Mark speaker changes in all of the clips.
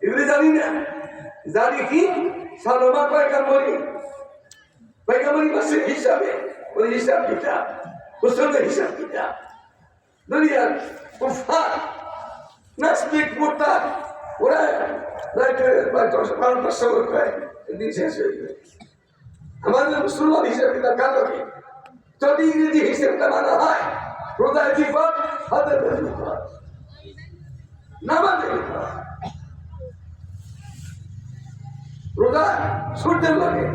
Speaker 1: এগুলি জানি না, জানি কি সালমা পয়গাম্বরী মাসের হিসাবে ওই হিসাব কিতাব মুসলমান হিসাব কিতাব দুনিয়ার কুফার নাস্তিক মুরতাদ ওরা দিন শেষ হয়ে গেল। আমাদের মুসলমান হিসাব কিতাব কালকে যদি ইংরেজি হিসেবটা মানা হয় রোজার বিপদ হাতের বিপদ নামাজের বিপদ রোজা সূর্যের লাগে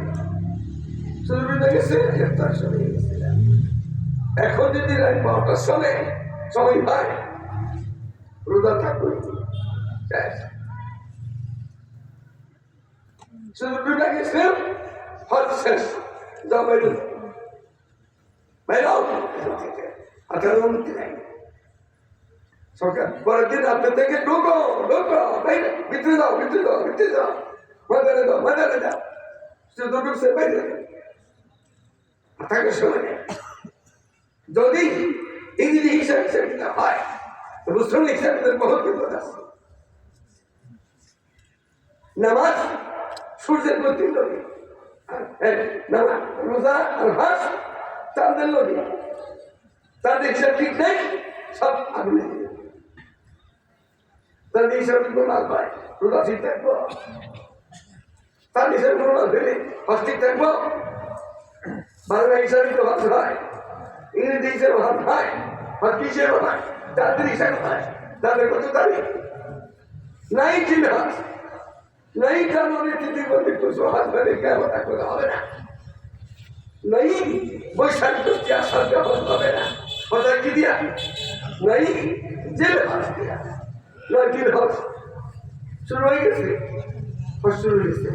Speaker 1: সূর্যটা গেছে গ্রেফতার সময় গেছিলাম। এখন যদি রাত 12টার সময় হয় রোজা থাকবে সূর্যটা গেছে হজ শেষ যাও বাইরে বাইরাও আঠারো অনুমতি নেই সরকার পরের দিন আপনার থেকে ঢোকো বাইরে ভিতরে যাও ময়দানে যাও শুধু ঢুকছে বাইরে থাকার সময় নেই। যদি ইংরেজি হিসাবে হয় তো মুসলিম হিসাবে বহুত বিপদ আছে। নামাজ সূর্যের প্রতি লড়ি নামাজ রোজা আর হাস চাঁদের লড়ি তাদের হিসাব ঠিক নেই সব আগুনে তাদের হিসাব ঠিক মাল পায় রোজা ঠিক থাকবো তাদের হিসাবে কোনো মাল ফেলে হস ঠিক থাকবো বাংলা হিসাবে তো হাত হয় ইংরেজি হিসাবে হাত হয় হাত কি হিসেবে হয় তাদের হিসাবে হয় তাদের কত তারিখ নাই ঠিক হাত नहीं कानूनी स्थिति को कुछ हाथ में क्या होता कोई হবে না नहीं বৈশাখ क्या शब्द হবে না কথা কি দিয়া नहीं জেল হাত দিয়া না কি হাত শুরু হয়ে গেছে শুরু হয়েছে